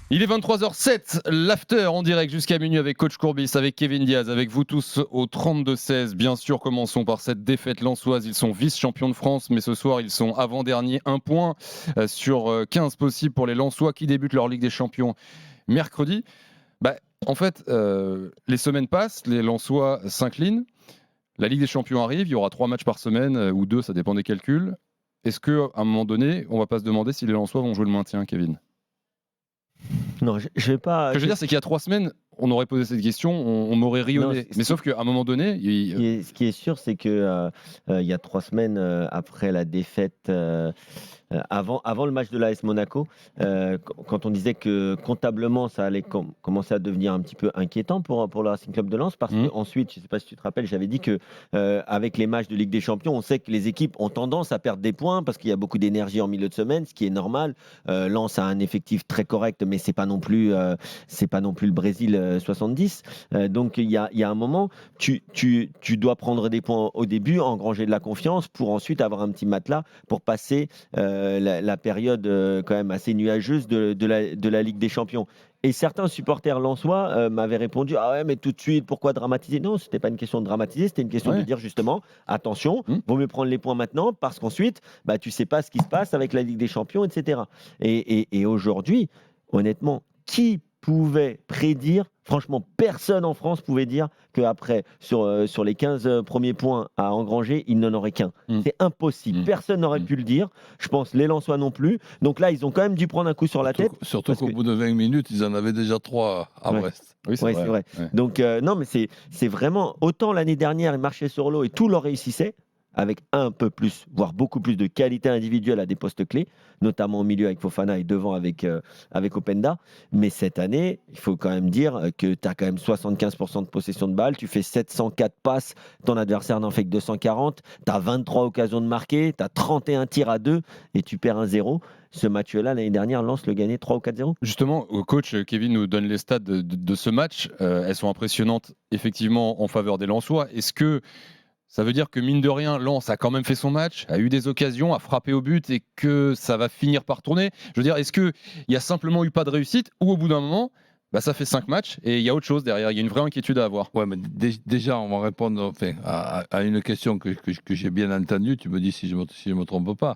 Il est 23h07, l'after en direct jusqu'à minuit avec Coach Courbis, avec Kevin Diaz, avec vous tous au 32-16. Bien sûr, commençons par cette défaite lensoise. Ils sont vice-champions de France, mais ce soir, ils sont avant-derniers. Un point sur 15 possibles pour les Lensois qui débutent leur Ligue des Champions mercredi. En fait, les semaines passent, les Lensois s'inclinent. La Ligue des Champions arrive, il y aura 3 matchs par semaine, ou 2, ça dépend des calculs. Est-ce qu'à un moment donné, on ne va pas se demander si les Lensois vont jouer le maintien, Kevin ? Non, je vais pas. Ce que je veux dire, c'est qu'il y a 3 semaines, on aurait posé cette question, on m'aurait rionné. Mais sauf qu'à un moment donné. Ce qui est sûr, c'est que il y a 3 semaines après la défaite. Avant le match de l'AS Monaco, quand on disait que comptablement ça allait commencer à devenir un petit peu inquiétant pour le Racing Club de Lens, parce qu'ensuite, je ne sais pas si tu te rappelles, j'avais dit que avec les matchs de Ligue des Champions, on sait que les équipes ont tendance à perdre des points parce qu'il y a beaucoup d'énergie en milieu de semaine, ce qui est normal. Lens a un effectif très correct, mais c'est pas non plus le Brésil 70. Donc il y a un moment, tu dois prendre des points au début, engranger de la confiance pour ensuite avoir un petit matelas pour passer la période quand même assez nuageuse de la Ligue des Champions. Et certains supporters lensois m'avaient répondu « Ah ouais, mais tout de suite, pourquoi dramatiser ?» Non, ce n'était pas une question de dramatiser, c'était une question de dire justement « Attention, vaut mieux prendre les points maintenant parce qu'ensuite, tu ne sais pas ce qui se passe avec la Ligue des Champions, etc. » Et aujourd'hui, honnêtement, qui pouvait prédire, franchement, personne en France pouvait dire qu'après, sur les 15 premiers points à engranger, il n'en aurait qu'un. C'est impossible. Personne n'aurait pu le dire. Je pense les Lensois non plus. Donc là, ils ont quand même dû prendre un coup sur la tête. Surtout qu'au bout de 20 minutes, ils en avaient déjà 3 à Brest. Oui, c'est vrai. Ouais. Donc, non, mais c'est vraiment... Autant l'année dernière, ils marchaient sur l'eau et tout leur réussissait, avec un peu plus, voire beaucoup plus de qualité individuelle à des postes clés, notamment au milieu avec Fofana et devant avec Openda. Mais cette année, il faut quand même dire que tu as quand même 75% de possession de balle, tu fais 704 passes, ton adversaire n'en fait que 240, tu as 23 occasions de marquer, tu as 31 tirs à 2 et tu perds 1-0. Ce match-là, l'année dernière, Lens le gagnait 3 ou 4-0. Justement, coach Kevin nous donne les stats de ce match. Elles sont impressionnantes, effectivement, en faveur des Lensois. Est-ce que ça veut dire que, mine de rien, Lens a quand même fait son match, a eu des occasions, a frappé au but et que ça va finir par tourner? Je veux dire, est-ce qu'il n'y a simplement eu pas de réussite ou au bout d'un moment, ça fait 5 matchs et il y a autre chose derrière, il y a une vraie inquiétude à avoir? Ouais, mais déjà, on va répondre à une question que j'ai bien entendue. Tu me dis si je me trompe pas.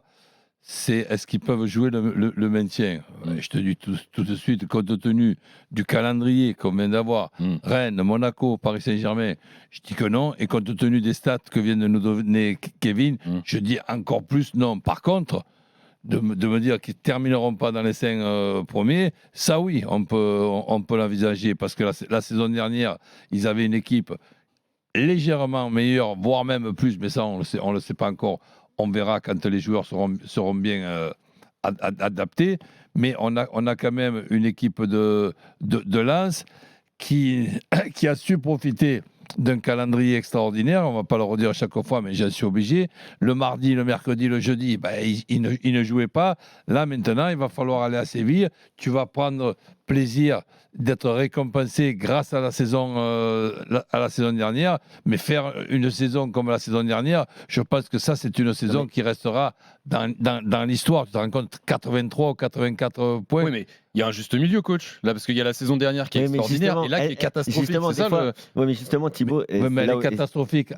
C'est est-ce qu'ils peuvent jouer le maintien? Je te dis tout de suite, compte tenu du calendrier qu'on vient d'avoir, Rennes, Monaco, Paris Saint-Germain, je dis que non. Et compte tenu des stats que vient de nous donner Kevin, je dis encore plus non. Par contre, de me dire qu'ils ne termineront pas dans les 5 premiers, ça oui, on peut l'envisager. Parce que la saison dernière, ils avaient une équipe légèrement meilleure, voire même plus, mais ça, on ne le sait pas encore. On verra quand les joueurs seront bien adaptés. Mais on a quand même une équipe de Lens qui a su profiter d'un calendrier extraordinaire. On ne va pas le redire à chaque fois, mais j'en suis obligé. Le mardi, le mercredi, le jeudi, ils ne jouaient pas. Là, maintenant, il va falloir aller à Séville. Tu vas prendre plaisir d'être récompensé grâce à la saison dernière, mais faire une saison comme la saison dernière, je pense que ça, c'est une saison qui restera dans l'histoire. Tu te rends compte, 83 ou 84 points. Oui, mais il y a un juste milieu, coach, là, parce qu'il y a la saison dernière qui est extraordinaire et là qui est catastrophique. Oui, mais justement, Thibaut... Mais elle est catastrophique.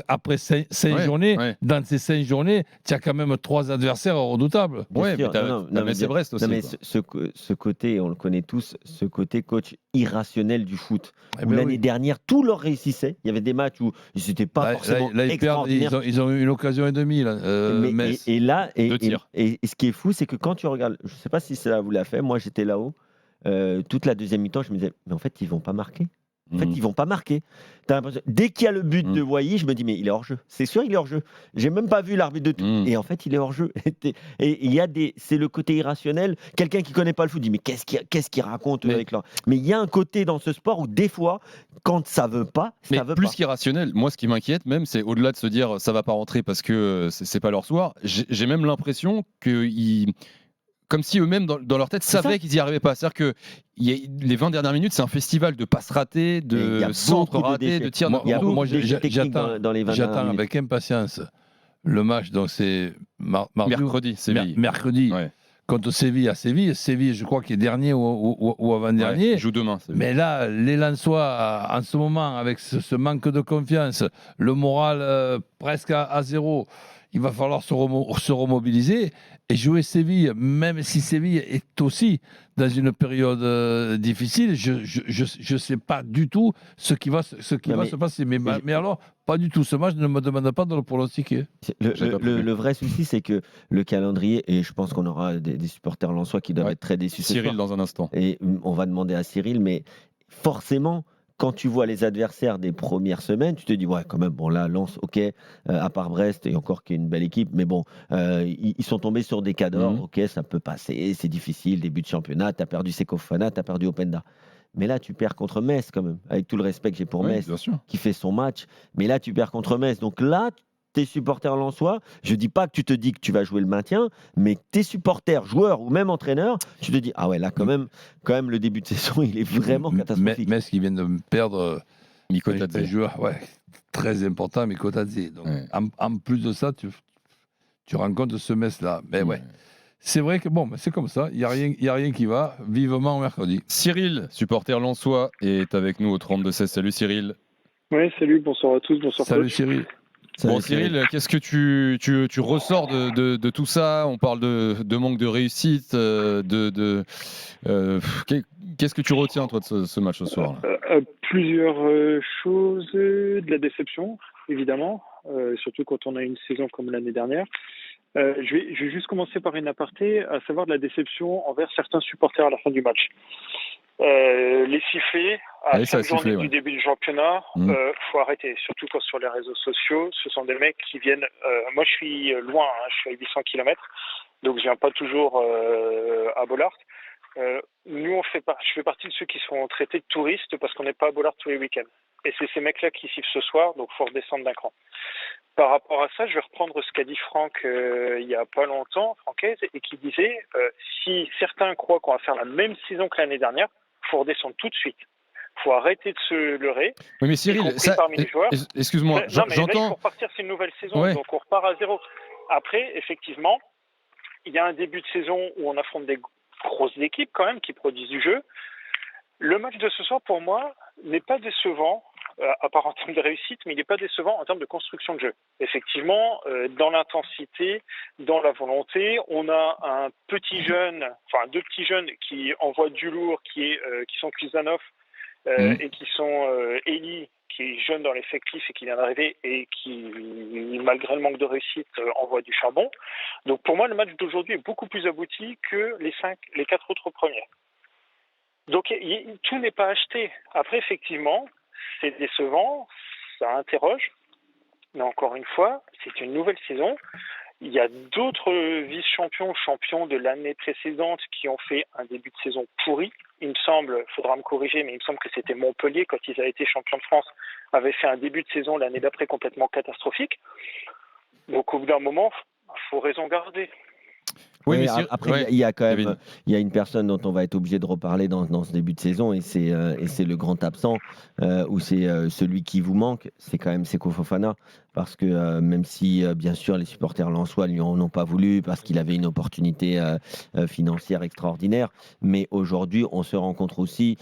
Après 5 journées, dans ces 5 journées, tu as quand même 3 adversaires redoutables. Oui, mais tu as Brest aussi. Non, mais ce côté, on le connaît tous, ce côté coach irrationnel du foot. L'année dernière, tout leur réussissait. Il y avait des matchs où ils n'étaient pas forcément extraordinaires. Ils ont eu une occasion et demie. Et ce qui est fou, c'est que quand tu regardes, je ne sais pas si cela vous l'a fait, moi j'étais là-haut, toute la deuxième mi-temps, je me disais, mais en fait, ils ne vont pas marquer. En fait, ils vont pas marquer. Dès qu'il y a le but de Wai, je me dis, mais il est hors jeu. C'est sûr, il est hors jeu. J'ai même pas vu l'arbitre de tout. Et en fait, il est hors jeu. Et il y a c'est le côté irrationnel. Quelqu'un qui connaît pas le foot dit, mais qu'est-ce qu'il raconte avec là? Mais il y a un côté dans ce sport où des fois, quand ça veut pas, ça veut plus pas. qu'irrationnel, moi, ce qui m'inquiète même, c'est au-delà de se dire, ça va pas rentrer parce que c'est pas leur soir. J'ai même l'impression qu'ils comme si eux-mêmes, dans leur tête, savaient qu'ils n'y arrivaient pas. C'est-à-dire que les 20 dernières minutes, c'est un festival de passes ratées, de centres ratés, de tirs n'importe où. Moi, j'attends avec impatience le match. Donc, c'est mercredi. Mercredi. Ouais. contre Séville à Séville. Séville, je crois qu'il est dernier ou avant-dernier. Ouais, il joue demain. Mais là, les Lensois, en ce moment, avec ce manque de confiance, le moral presque à zéro, il va falloir se remobiliser et jouer Séville, même si Séville est aussi dans une période difficile. Je ne sais pas du tout ce qui va se passer. Mais alors, pas du tout. Ce match ne me demande pas de le pronostiquer. Le vrai souci, c'est que le calendrier, et je pense qu'on aura des supporters lensois qui doivent être très déçus. Cyril, dans un instant. Et on va demander à Cyril, mais forcément, quand tu vois les adversaires des premières semaines, tu te dis, ouais, quand même, bon, là, Lens, ok, à part Brest, et encore qui est une belle équipe, mais bon, ils sont tombés sur des cadors, ok, ça peut passer, c'est difficile, début de championnat, tu as perdu Seko Fofana, tu as perdu Openda. Mais là, tu perds contre Metz, quand même, avec tout le respect que j'ai pour Metz, qui fait son match. Mais là, tu perds contre Metz. Donc là, tes supporters lensois, je dis pas que tu te dis que tu vas jouer le maintien, mais tes supporters, joueurs ou même entraîneurs, tu te dis ah ouais là quand même le début de saison il est vraiment catastrophique. Metz qui vient de perdre Mikotadze, un joueur très important, Mikotadze. Donc en plus de ça, tu rencontres ce Metz là. Mais ouais. C'est vrai que bon, c'est comme ça, il n'y a rien qui va. Vivement mercredi. Cyril, supporter lensois, est avec nous au 32-16. Salut Cyril. Oui, salut, bonsoir à tous, bonsoir. Salut Cyril. Bon Cyril, qu'est-ce que tu ressors de tout ça? On parle de manque de réussite, qu'est-ce que tu retiens toi de ce match ce soir là? Plusieurs choses, de la déception évidemment, surtout quand on a une saison comme l'année dernière. Je vais juste commencer par une aparté, à savoir de la déception envers certains supporters à la fin du match. Les sifflets à 5 journées du début du championnat, faut arrêter. Surtout quand sur les réseaux sociaux, ce sont des mecs qui viennent. Moi, je suis loin, je suis à 800 km, donc je viens pas toujours à Bollaert. Nous, je fais partie de ceux qui sont traités de touristes parce qu'on n'est pas à Bollaert tous les week-ends. Et c'est ces mecs-là qui sifflent ce soir, donc faut redescendre d'un cran. Par rapport à ça, je vais reprendre ce qu'a dit Franck il y a pas longtemps, Francaise, et qui disait si certains croient qu'on va faire la même saison que l'année dernière, faut redescendre tout de suite. Faut arrêter de se leurrer. Oui, mais Cyril, excuse-moi, j'entends. Là, il faut repartir, c'est une nouvelle saison, donc on repart à zéro. Après, effectivement, il y a un début de saison où on affronte des grosses équipes quand même qui produisent du jeu. Le match de ce soir, pour moi, n'est pas décevant, à part en termes de réussite, mais il n'est pas décevant en termes de construction de jeu. Effectivement, dans l'intensité, dans la volonté, on a deux petits jeunes qui envoient du lourd, qui sont Kuzanov et qui sont Eli, qui est jeune dans l'effectif et qui vient d'arriver et qui, malgré le manque de réussite, envoie du charbon. Donc pour moi, le match d'aujourd'hui est beaucoup plus abouti que les 4 autres premiers. Donc tout n'est pas acheté. Après, effectivement, c'est décevant, ça interroge, mais encore une fois, c'est une nouvelle saison. Il y a d'autres vice-champions, champions de l'année précédente qui ont fait un début de saison pourri. Il me semble, il faudra me corriger, mais il me semble que c'était Montpellier, quand ils avaient été champions de France, avait fait un début de saison l'année d'après complètement catastrophique. Donc au bout d'un moment, il faut raison garder. Oui, mais après, il y a quand même une personne dont on va être obligé de reparler dans ce début de saison, et c'est le grand absent, ou c'est celui qui vous manque, c'est quand même Seko Fofana. Parce que même si, bien sûr, les supporters lensois lui en ont pas voulu, parce qu'il avait une opportunité financière extraordinaire, mais aujourd'hui, on se rencontre aussi.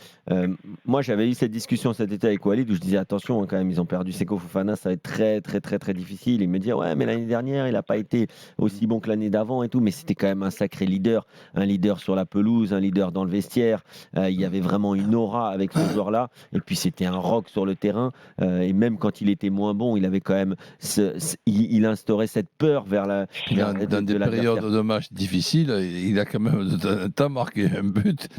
Moi, j'avais eu cette discussion cet été avec Walid, où je disais attention, quand même, ils ont perdu Seko Fofana, ça va être très, très, très, très difficile. Il me dit ouais, mais l'année dernière, il n'a pas été aussi bon que l'année d'avant et tout, mais c'était quand même un sacré leader, un leader sur la pelouse, un leader dans le vestiaire. Il y avait vraiment une aura avec ce joueur-là, et puis c'était un rock sur le terrain. Et même quand il était moins bon, il avait quand même il instaurait cette peur vers la. Dans des périodes de match difficiles, il a quand même de temps en temps marqué un but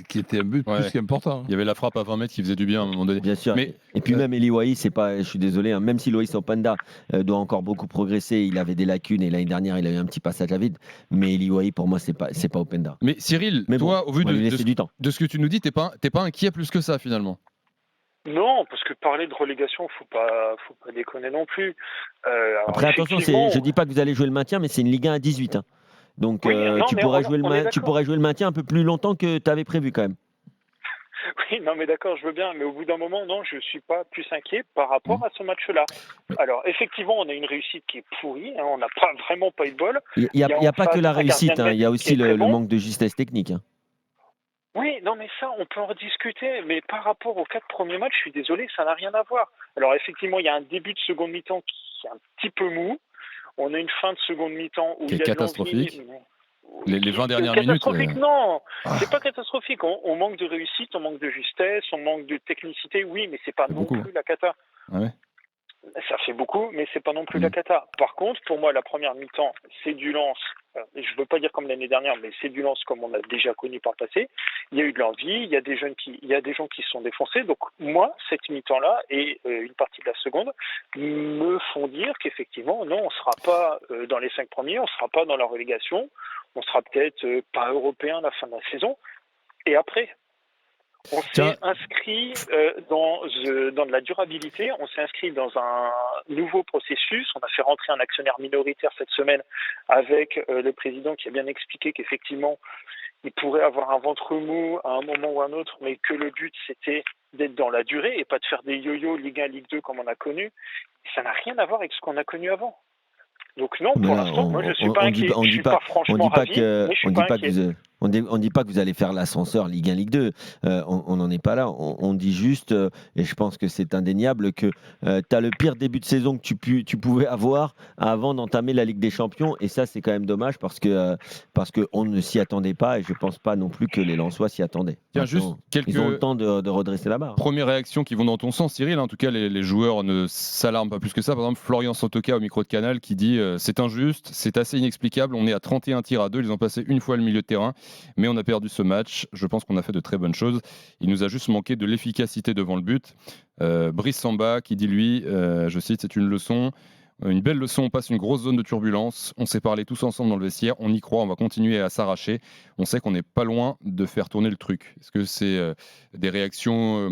qui était un but plus qu'important. Il y avait la frappe à 20 mètres qui faisait du bien à un moment donné. Bien sûr. Mais, et puis même Eli Wahi, c'est pas, je suis désolé, hein, même si Loïs Openda doit encore beaucoup progresser, il avait des lacunes et l'année dernière il a eu un petit passage à vide. Mais Eli Wahi, pour moi, c'est pas Openda. Mais Cyril, toi, au vu de ce que tu nous dis, t'es pas inquiet plus que ça finalement? Non, parce que parler de relégation, faut pas déconner non plus. Après, attention, je dis pas que vous allez jouer le maintien, mais c'est une Ligue 1 à 18. Hein. Donc tu pourras jouer le maintien un peu plus longtemps que tu avais prévu quand même. Oui, non, mais d'accord, je veux bien, mais au bout d'un moment, non, je ne suis pas plus inquiet par rapport à ce match-là. Alors, effectivement, on a une réussite qui est pourrie, hein, on n'a vraiment pas eu de bol. Il n'y a pas que la réussite, il y a aussi le manque de justesse technique. Hein. Oui, non, mais ça, on peut en rediscuter, mais par rapport aux 4 premiers matchs, je suis désolé, ça n'a rien à voir. Alors, effectivement, il y a un début de seconde mi-temps qui est un petit peu mou. On a une fin de seconde mi-temps où qui est il y a catastrophique. de l'envie. Les 20 dernières catastrophique, minutes. Non, c'est pas catastrophique. On manque de réussite, on manque de justesse, on manque de technicité, oui, mais c'est pas non plus la cata. Ah ouais. Ça fait beaucoup, mais c'est pas non plus la cata. Par contre, pour moi, la première mi-temps, c'est du Lens. Je veux pas dire comme l'année dernière, mais c'est du Lens comme on a déjà connu par le passé. Il y a eu de l'envie, il y a des gens qui se sont défoncés. Donc moi, cette mi-temps-là et une partie de la seconde me font dire qu'effectivement, non, on sera pas dans les 5 premiers, on sera pas dans la relégation, on sera peut-être pas européen à la fin de la saison. Et après, on s'est inscrit dans de la durabilité, on s'est inscrit dans un nouveau processus, on a fait rentrer un actionnaire minoritaire cette semaine avec le président qui a bien expliqué qu'effectivement, il pourrait avoir un ventre mou à un moment ou à un autre, mais que le but c'était d'être dans la durée et pas de faire des yo-yo Ligue 1, Ligue 2 comme on a connu. Ça n'a rien à voir avec ce qu'on a connu avant. Donc non, pour l'instant, moi je ne suis pas inquiet. Je ne suis pas franchement ravi, mais je suis pas inquiet. On dit pas que vous allez faire l'ascenseur Ligue 1, Ligue 2. On n'en est pas là. On dit juste, et je pense que c'est indéniable, que tu as le pire début de saison que tu pouvais avoir avant d'entamer la Ligue des Champions. Et ça, c'est quand même dommage parce qu'on ne s'y attendait pas. Et je ne pense pas non plus que les Lensois s'y attendaient. Tiens, juste ils ont le temps de redresser la barre. Première réaction qui vont dans ton sens, Cyril. En tout cas, les joueurs ne s'alarment pas plus que ça. Par exemple, Florian Sotoka au micro de Canal qui dit c'est injuste, c'est assez inexplicable. On est à 31 tirs à 2. Ils ont passé une fois le milieu de terrain. Mais on a perdu ce match. Je pense qu'on a fait de très bonnes choses. Il nous a juste manqué de l'efficacité devant le but. Brice Samba qui dit lui, je cite, c'est une leçon. Une belle leçon, on passe une grosse zone de turbulence. On s'est parlé tous ensemble dans le vestiaire. On y croit, on va continuer à s'arracher. On sait qu'on n'est pas loin de faire tourner le truc. Est-ce que c'est des réactions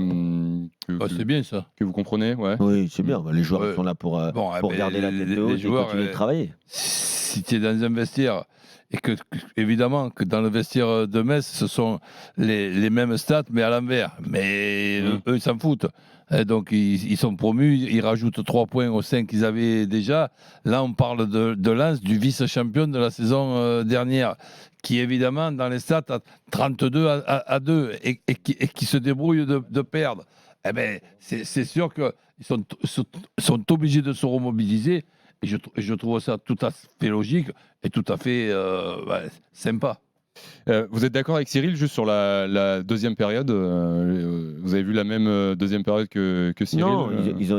c'est bien ça. Que vous comprenez Oui, c'est bien. Les joueurs sont là pour garder la tête haute et continuer de travailler. Si tu es dans un vestiaire et que, évidemment, que dans le vestiaire de Metz, ce sont les mêmes stats, mais à l'envers. Mais eux, ils s'en foutent. Et donc, ils sont promus, ils rajoutent 3 points aux 5 qu'ils avaient déjà. Là, on parle de Lens, du vice-champion de la saison dernière, qui, évidemment, dans les stats, a 32 à 2 et qui se débrouille de perdre. Eh bien, c'est sûr qu'ils sont obligés de se remobiliser. Et je trouve ça tout à fait logique et tout à fait sympa. Vous êtes d'accord avec Cyril juste sur la deuxième période vous avez vu la même deuxième période que Cyril? Non, ils ont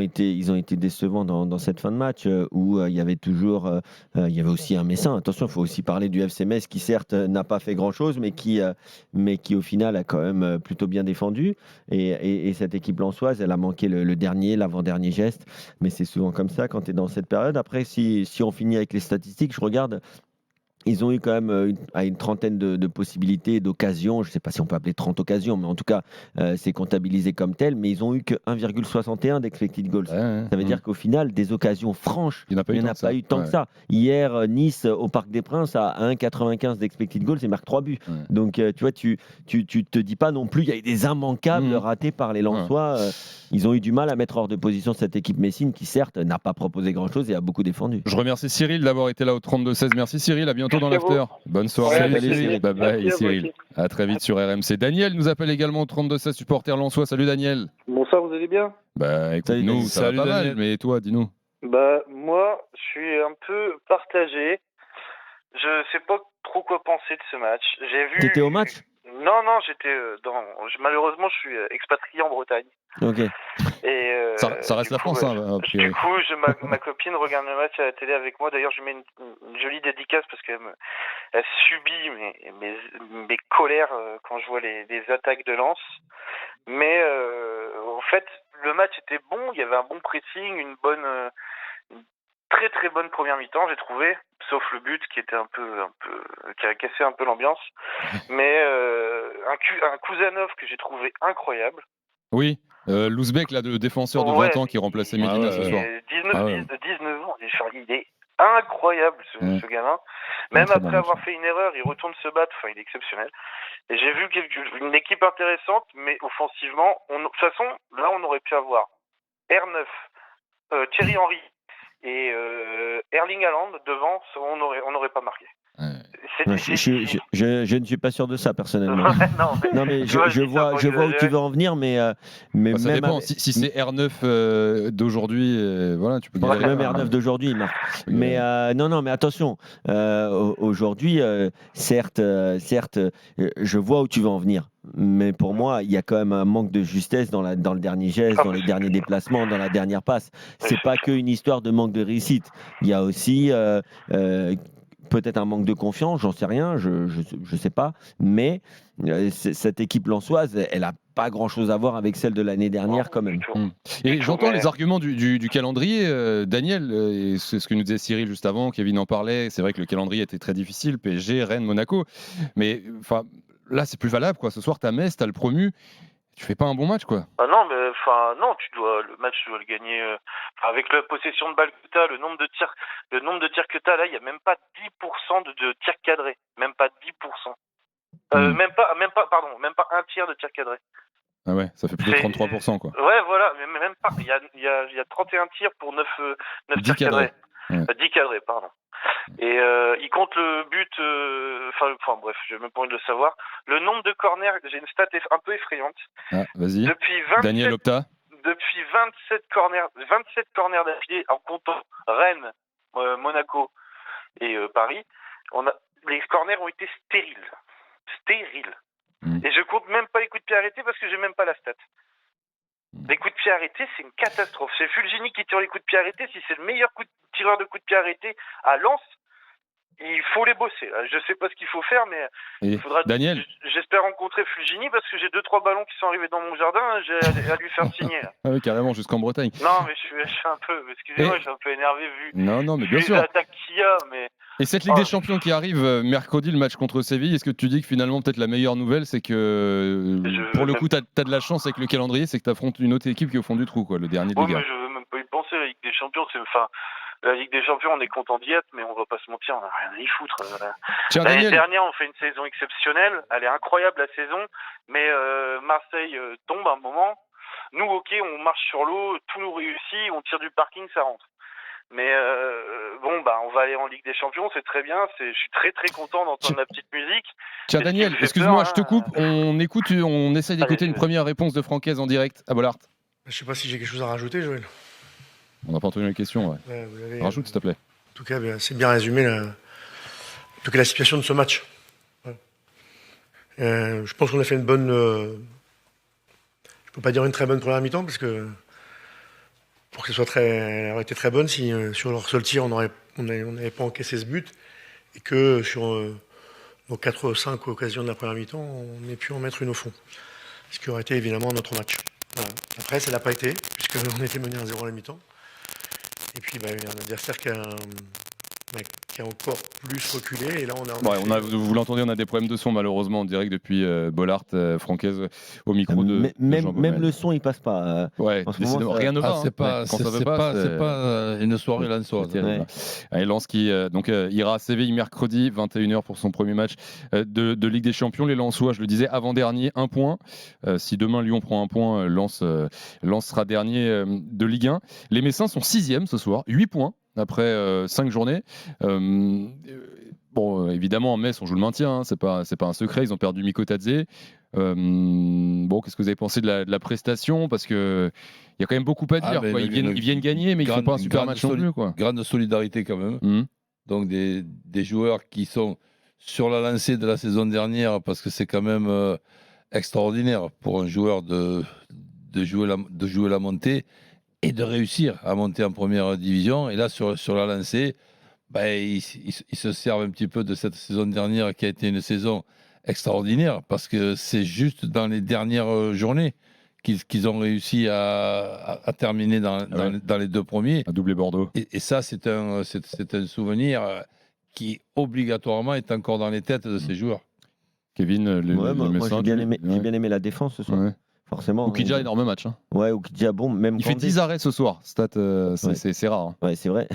été décevants dans cette fin de match où il y avait toujours, il y avait aussi un Messin. Attention, il faut aussi parler du FC Metz qui certes n'a pas fait grand-chose, mais qui au final a quand même plutôt bien défendu. Et cette équipe lensoise, elle a manqué l'avant-dernier geste. Mais c'est souvent comme ça quand tu es dans cette période. Après, si on finit avec les statistiques, je regarde. Ils ont eu quand même une trentaine de possibilités, d'occasions. Je ne sais pas si on peut appeler 30 occasions, mais en tout cas, c'est comptabilisé comme tel. Mais ils ont eu que 1,61 d'expected goals. Ça veut dire qu'au final, des occasions franches, il n'y en a pas eu tant que ça. Hier, Nice, au Parc des Princes, à 1,95 d'expected goals, ils marquent 3 buts. Donc, tu vois, tu te dis pas non plus, il y a eu des immanquables ratés par les Lensois. Ils ont eu du mal à mettre hors de position cette équipe messine qui, certes, n'a pas proposé grand-chose et a beaucoup défendu. Je remercie Cyril d'avoir été là au 32-16. Merci Cyril, à bientôt dans l'after. Bonne soirée. Salut Cyril. Bye bye Cyril. À très vite sur RMC. Daniel nous appelle également au 32-16, supporter lensois. Salut Daniel. Bonsoir, vous allez bien? Écoute, salut, nous, ça va pas mal, mais toi, dis-nous. Moi, je suis un peu partagé. Je sais pas trop quoi penser de ce match. T'étais au match? Non, j'étais malheureusement, je suis expatrié en Bretagne. Ok. Et ça reste la France. Du coup, ma copine regarde le match à la télé avec moi. D'ailleurs, je mets une jolie dédicace parce qu'elle subit mes colères quand je vois les attaques de Lens. Mais en fait, le match était bon. Il y avait un bon pressing, une très très bonne première mi-temps, j'ai trouvé, sauf le but qui était qui a cassé un peu l'ambiance. Mais un Kouzanov que j'ai trouvé incroyable. Oui, l'Ouzbek, le défenseur de 20 ans qui remplaçait Medina ce soir. 19 ans, il est incroyable ce gamin. Même après avoir fait une erreur, il retourne se battre, il est exceptionnel. Et j'ai vu une équipe intéressante, mais offensivement, de toute façon, là, on aurait pu avoir R9, Thierry Henry et Erling Haaland devant, on n'aurait pas marqué. Je ne suis pas sûr de ça personnellement. non, mais je vois où tu veux en venir, mais ça même dépend. Si c'est R9 d'aujourd'hui, voilà, tu peux dire. Même R9 d'aujourd'hui, il marque. Mais non, mais attention. Aujourd'hui, certes, je vois où tu veux en venir. Mais pour moi, il y a quand même un manque de justesse dans le dernier geste, dans les derniers déplacements, dans la dernière passe. C'est pas qu'une histoire de manque de réussite. Il y a aussi peut-être un manque de confiance, j'en sais rien, je sais pas. Mais cette équipe lensoise, elle n'a pas grand-chose à voir avec celle de l'année dernière quand même. Et j'entends les arguments du calendrier, Daniel, et c'est ce que nous disait Cyril juste avant, Kevin en parlait, c'est vrai que le calendrier était très difficile, PSG, Rennes, Monaco, mais là c'est plus valable, quoi. Ce soir t'as Metz, t'as le promu, tu fais pas un bon match, quoi. Non, mais non, le match tu dois le gagner avec la possession de balle que t'as, le nombre de tirs que t'as là, il y a même pas 10% de tirs cadrés, même pas 10%. Même pas un tiers de tirs cadrés. Ah ouais, ça fait plus de 33%, quoi. Ouais, voilà, mais même pas. Il y a 31 tirs pour 9 tirs cadrés. Ouais. 10 cadrés, pardon. Et il compte le but, bref, j'ai même pas envie de le savoir. Le nombre de corners, j'ai une stat un peu effrayante. Ah, vas-y. Daniel Opta. Depuis 27 corners d'affilée, en comptant Rennes, Monaco et Paris, les corners ont été stériles. Et je compte même pas les coups de pied arrêtés parce que j'ai même pas la stat. Les coups de pied arrêtés, c'est une catastrophe. C'est Fulgini qui tire les coups de pied arrêtés. Si c'est le meilleur tireur de coups de pied arrêtés à Lens, il faut les bosser. Je sais pas ce qu'il faut faire, mais il faudra. Daniel, j'espère rencontrer Fulgini parce que j'ai 2-3 ballons qui sont arrivés dans mon jardin. J'ai à lui faire signer. Ah oui, carrément, jusqu'en Bretagne. Non, mais je suis un peu. Excusez-moi, je suis un peu énervé vu. Non, mais bien sûr. Les attaques qu'il y a, mais. Et cette Ligue des Champions qui arrive mercredi, le match contre Séville, est-ce que tu dis que finalement, peut-être la meilleure nouvelle, c'est que pour le coup, tu as de la chance avec le calendrier, c'est que tu affrontes une autre équipe qui est au fond du trou, quoi, le dernier de Ligue 1. Mais je veux même pas y penser. La Ligue des Champions, la Ligue des Champions, on est content d'y être, mais on va pas se mentir, on n'a rien à y foutre. L'année dernière, on fait une saison exceptionnelle. Elle est incroyable, la saison. Mais Marseille tombe un moment. Nous, ok, on marche sur l'eau, tout nous réussit, on tire du parking, ça rentre. Mais on va aller en Ligue des Champions, c'est très bien. Je suis très très content d'entendre la petite musique. Tiens, Daniel, excuse-moi, je te coupe. On essaie d'écouter une première réponse de Francaise en direct à Bollaert. Je sais pas si j'ai quelque chose à rajouter, Joël. On n'a pas entendu la question. Ouais. Rajoute, s'il te plaît. En tout cas, c'est bien résumé la situation de ce match. Ouais. Je pense qu'on a fait une bonne. Je peux pas dire une très bonne première mi-temps parce que pour que ce soit elle aurait été très bonne si sur leur seul tir on n'avait pas encaissé ce but et que sur nos 4 ou 5 occasions de la première mi-temps on ait pu en mettre une au fond. Ce qui aurait été évidemment notre match. Voilà. Après, ça n'a pas été puisqu'on était mené à 0 à la mi-temps. Et puis il y a un adversaire qui a encore plus reculé. Et là, vous l'entendez, on a des problèmes de son malheureusement en direct depuis Bollaert, Francaise au micro de même le son, il passe pas. Rien ne va. C'est pas une soirée lensoise. Allez, Lens qui ira à Séville mercredi 21h pour son premier match de Ligue des Champions. Les Lensois, je le disais, avant-dernier, 1 point. Si demain Lyon prend 1 point, Lens sera dernier de Ligue 1. Les Messins sont 6e ce soir, 8 points. Après 5 journées. Évidemment, en Metz, on joue le maintien, hein, c'est pas un secret. Ils ont perdu Miko Tadze. Qu'est-ce que vous avez pensé de la prestation? Parce qu'il y a quand même beaucoup à dire. Ils viennent gagner, mais ils ne font pas un super match non plus. Grande solidarité quand même. Donc des joueurs qui sont sur la lancée de la saison dernière, parce que c'est quand même extraordinaire pour un joueur de jouer la montée et de réussir à monter en première division. Et là, sur la lancée, ils se servent un petit peu de cette saison dernière qui a été une saison extraordinaire parce que c'est juste dans les dernières journées qu'ils ont réussi à terminer dans les 2 premiers. À doubler Bordeaux. Et ça, c'est un souvenir qui, obligatoirement, est encore dans les têtes de ces joueurs. Kevin, moi, j'ai bien aimé la défense ce soir. Ouais. forcément. Oukidja, énorme match. Hein. Ouais, Oukidja, bon, même Il fait Kandé. 10 arrêts ce soir. Stat, c'est rare. Hein. Ouais, c'est vrai.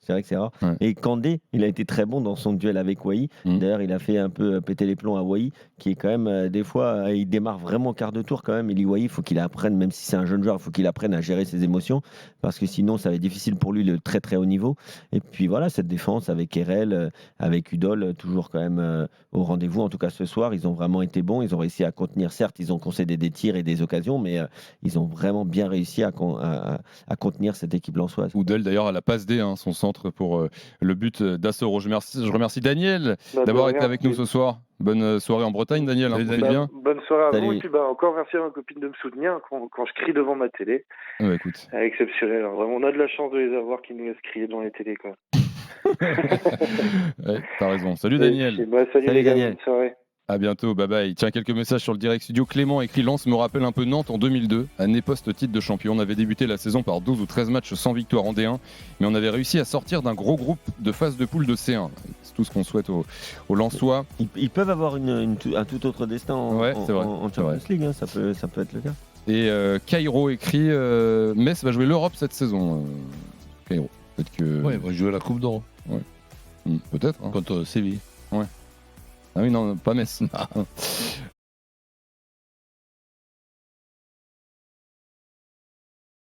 C'est vrai que c'est rare. Ouais. Et Kandé, il a été très bon dans son duel avec Wai. D'ailleurs, il a fait un peu péter les plombs à Wai, qui est quand même, des fois, il démarre vraiment quart de tour quand même. Et Wai, il faut qu'il apprenne, même si c'est un jeune joueur, il faut qu'il apprenne à gérer ses émotions, parce que sinon, ça va être difficile pour lui, le très très haut niveau. Et puis voilà, cette défense avec Erel, avec Udol, toujours quand même au rendez-vous. En tout cas, ce soir, ils ont vraiment été bons. Ils ont réussi à contenir, certes, ils ont concédé des tirs et des occasions, mais ils ont vraiment bien réussi à contenir cette équipe lensoise. Udol, d'ailleurs, à la passe D, hein, son centre pour le but d'Assoro. Je remercie Daniel d'avoir été avec nous ce soir. Bonne soirée en Bretagne, Daniel. Hein, bien. Bonne soirée à Salut. vous. Et puis encore merci à ma copine de me soutenir quand je crie devant ma télé. Écoute. Exceptionnel. Hein. Vraiment, on a de la chance de les avoir qui nous laissent crier devant les télés. Quoi. Ouais, t'as raison. Salut Daniel. Salut les gars, Daniel. bonne soirée. À bientôt, bye bye. Tiens, quelques messages sur le direct studio. Clément écrit Lens me rappelle un peu Nantes en 2002, année post-titre de champion. On avait débuté la saison par 12 ou 13 matchs sans victoire en D1, mais on avait réussi à sortir d'un gros groupe de phase de poule de C1. C'est tout ce qu'on souhaite aux Lensois. Ils peuvent avoir un tout autre destin en Champions League, hein, ça peut être le cas. Et Cairo écrit Metz va jouer l'Europe cette saison. Cairo. Peut-être que. Ouais, il va jouer la Coupe d'Or. Peut-être. Hein. Contre Séville. Ouais. Ah oui, non, pas Metz.